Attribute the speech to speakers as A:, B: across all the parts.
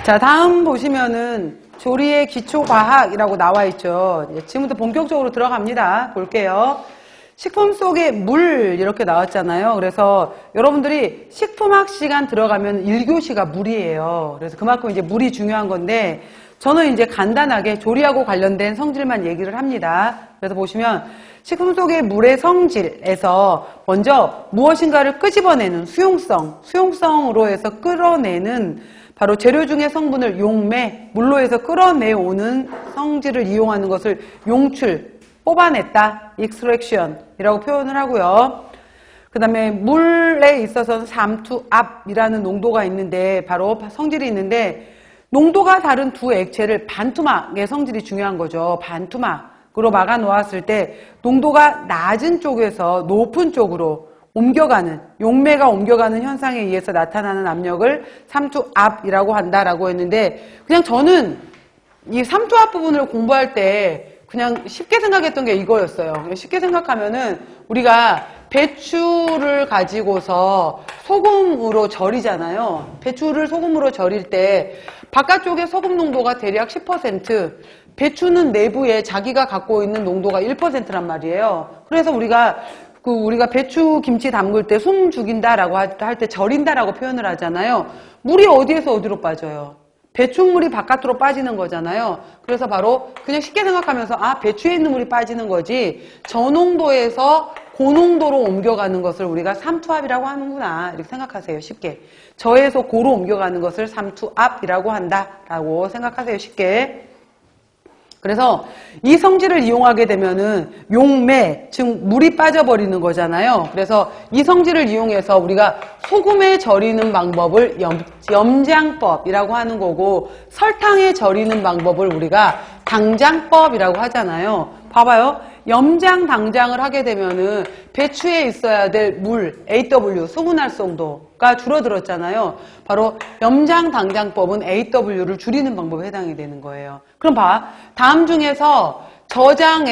A: 자, 다음 보시면은 조리의 기초과학이라고 나와 있죠. 지금부터 본격적으로 들어갑니다. 볼게요. 식품 속에 물 이렇게 나왔잖아요. 그래서 여러분들이 식품학 시간 들어가면 1교시가 물이에요. 그래서 그만큼 이제 물이 중요한 건데 저는 이제 간단하게 조리하고 관련된 성질만 얘기를 합니다. 그래서 보시면 식품 속의 물의 성질에서 먼저 무엇인가를 끄집어내는 수용성으로 해서 끌어내는 바로 재료 중의 성분을 용매, 물로 해서 끌어내오는 성질을 이용하는 것을 용출, 뽑아냈다, extraction이라고 표현을 하고요. 그 다음에 물에 있어서는 삼투압이라는 농도가 있는데 바로 성질이 있는데 농도가 다른 두 액체를 반투막의 성질이 중요한 거죠. 반투막으로 막아 놓았을 때 농도가 낮은 쪽에서 높은 쪽으로 옮겨가는, 용매가 옮겨가는 현상에 의해서 나타나는 압력을 삼투압이라고 한다라고 했는데 그냥 저는 이 삼투압 부분을 공부할 때 그냥 쉽게 생각했던 게 이거였어요. 쉽게 생각하면은 우리가 배추를 가지고서 소금으로 절이잖아요. 배추를 소금으로 절일 때 바깥쪽에 소금 농도가 대략 10%, 배추는 내부에 자기가 갖고 있는 농도가 1%란 말이에요. 그래서 우리가 배추 김치 담글 때 숨 죽인다라고 할 때 절인다라고 표현을 하잖아요. 물이 어디에서 어디로 빠져요? 배추물이 바깥으로 빠지는 거잖아요. 그래서 바로 그냥 쉽게 생각하면서 배추에 있는 물이 빠지는 거지 저농도에서 고농도로 옮겨가는 것을 우리가 삼투압이라고 하는구나 이렇게 생각하세요. 쉽게. 저에서 고로 옮겨가는 것을 삼투압이라고 한다라고 생각하세요. 쉽게. 그래서 이 성질을 이용하게 되면은 용매, 즉 물이 빠져버리는 거잖아요. 그래서 이 성질을 이용해서 우리가 소금에 절이는 방법을 염장법이라고 하는 거고 설탕에 절이는 방법을 우리가 당장법이라고 하잖아요. 봐봐요. 염장, 당장을 하게 되면은 배추에 있어야 될 물, AW, 수분활성도가 줄어들었잖아요. 바로 염장, 당장법은 AW를 줄이는 방법에 해당이 되는 거예요. 그럼 다음 중에서 저장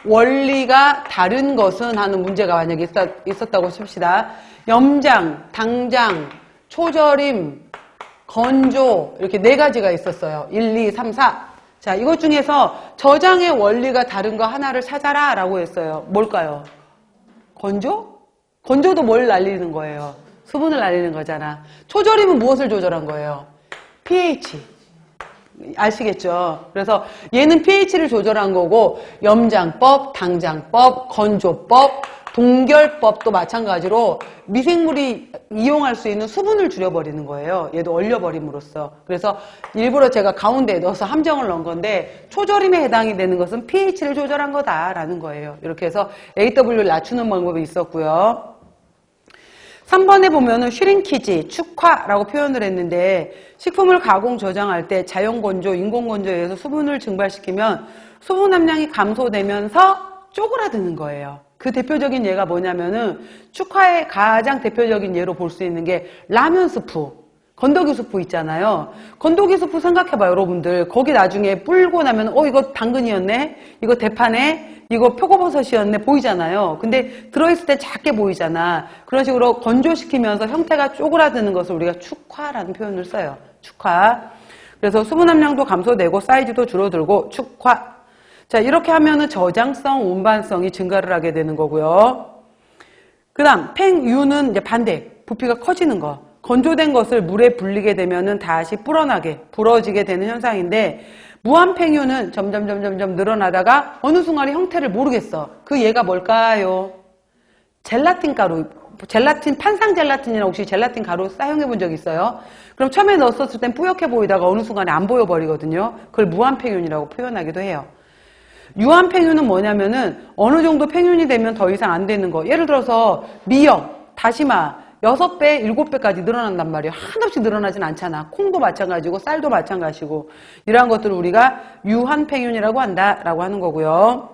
A: 원리가 다른 것은 하는 문제가 만약에 있었다고 칩시다. 염장, 당장, 초절임, 건조 이렇게 4가지가 있었어요. 1, 2, 3, 4. 자, 이것 중에서 저장의 원리가 다른 거 하나를 찾아라 라고 했어요. 뭘까요? 건조? 건조도 뭘 날리는 거예요? 수분을 날리는 거잖아. 초절임은 무엇을 조절한 거예요? pH. 아시겠죠? 그래서 얘는 pH를 조절한 거고 염장법, 당장법, 건조법, 동결법도 마찬가지로 미생물이 이용할 수 있는 수분을 줄여버리는 거예요. 얘도 얼려버림으로써. 그래서 일부러 제가 가운데에 넣어서 함정을 넣은 건데 초절임에 해당이 되는 것은 pH를 조절한 거다라는 거예요. 이렇게 해서 AW를 낮추는 방법이 있었고요. 3번에 보면은 슈링키지, 축화라고 표현을 했는데 식품을 가공 저장할 때 자연건조, 인공건조에 의해서 수분을 증발시키면 수분 함량이 감소되면서 쪼그라드는 거예요. 그 대표적인 예가 뭐냐면은 축화의 가장 대표적인 예로 볼 수 있는 게 라면 스프, 건더기 스프 있잖아요. 건더기 스프 생각해봐요, 여러분들. 거기 나중에 불고 나면 이거 당근이었네, 이거 대파네, 이거 표고버섯이었네 보이잖아요. 근데 들어있을 때 작게 보이잖아. 그런 식으로 건조시키면서 형태가 쪼그라드는 것을 우리가 축화라는 표현을 써요. 축화. 그래서 수분 함량도 감소되고 사이즈도 줄어들고 축화. 자, 이렇게 하면은 저장성, 운반성이 증가를 하게 되는 거고요. 그 다음, 팽유는 이제 반대, 부피가 커지는 거. 건조된 것을 물에 불리게 되면은 다시 부러지게 되는 현상인데, 무한팽유는 점점 늘어나다가 어느 순간에 형태를 모르겠어. 그 얘가 뭘까요? 젤라틴 가루, 판상 젤라틴이나 혹시 젤라틴 가루 사용해 본 적 있어요? 그럼 처음에 넣었을 땐 뿌옇게 보이다가 어느 순간에 안 보여버리거든요. 그걸 무한팽윤이라고 표현하기도 해요. 유한팽윤은 뭐냐면은 어느 정도 팽윤이 되면 더 이상 안 되는 거. 예를 들어서 미역, 다시마 6배, 7배까지 늘어난단 말이에요. 한없이 늘어나진 않잖아. 콩도 마찬가지고 쌀도 마찬가지고 이러한 것들을 우리가 유한팽윤이라고 한다라고 하는 거고요.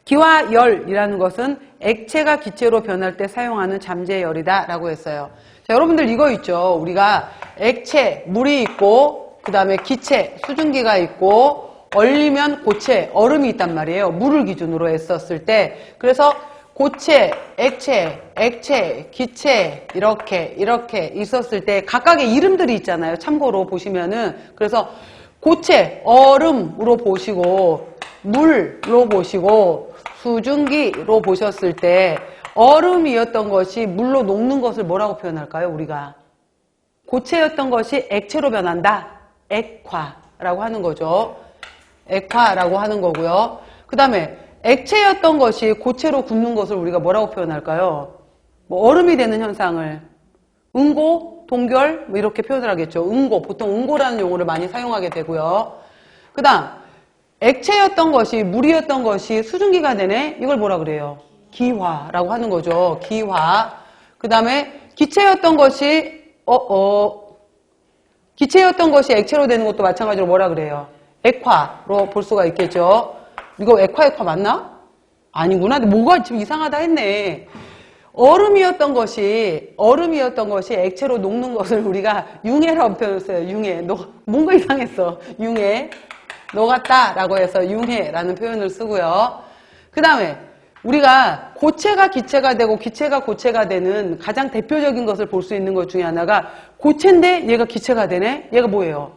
A: 기화열이라는 것은 액체가 기체로 변할 때 사용하는 잠재열이다 라고 했어요. 자, 여러분들 이거 있죠. 우리가 액체, 물이 있고 그 다음에 기체, 수증기가 있고 얼리면 고체, 얼음이 있단 말이에요. 물을 기준으로 했었을 때. 그래서 고체, 액체, 기체 이렇게 있었을 때 각각의 이름들이 있잖아요. 참고로 보시면은 그래서 고체, 얼음으로 보시고 물로 보시고 수증기로 보셨을 때 얼음이었던 것이 물로 녹는 것을 뭐라고 표현할까요? 우리가 고체였던 것이 액체로 변한다. 액화라고 하는 거죠. 액화라고 하는 거고요. 그 다음에 액체였던 것이 고체로 굳는 것을 우리가 뭐라고 표현할까요? 뭐 얼음이 되는 현상을 응고, 동결 뭐 이렇게 표현을 하겠죠. 응고, 보통 응고라는 용어를 많이 사용하게 되고요. 그 다음 액체였던 것이 물이었던 것이 수증기가 되네. 이걸 뭐라 그래요? 기화라고 하는 거죠. 기화. 그 다음에 기체였던 것이 기체였던 것이 액체로 되는 것도 마찬가지로 뭐라 그래요? 액화로 볼 수가 있겠죠. 이거 액화 맞나? 아니구나. 근데 뭐가 지금 이상하다 했네. 얼음이었던 것이 액체로 녹는 것을 우리가 융해라고 표현했어요. 융해. 뭔가 이상했어. 융해. 녹았다라고 해서 융해라는 표현을 쓰고요. 그 다음에 우리가 고체가 기체가 되고 기체가 고체가 되는 가장 대표적인 것을 볼 수 있는 것 중에 하나가 고체인데 얘가 기체가 되네? 얘가 뭐예요?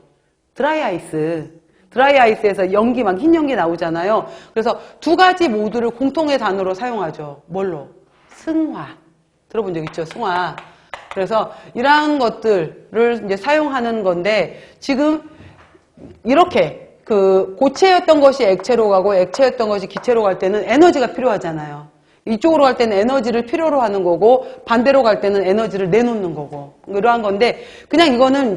A: 드라이 아이스. 드라이 아이스에서 연기, 막 흰 연기 나오잖아요. 그래서 두 가지 모두를 공통의 단어로 사용하죠. 뭘로? 승화. 들어본 적 있죠? 승화. 그래서 이러한 것들을 이제 사용하는 건데 지금 이렇게 그 고체였던 것이 액체로 가고 액체였던 것이 기체로 갈 때는 에너지가 필요하잖아요. 이쪽으로 갈 때는 에너지를 필요로 하는 거고 반대로 갈 때는 에너지를 내놓는 거고 이러한 건데 그냥 이거는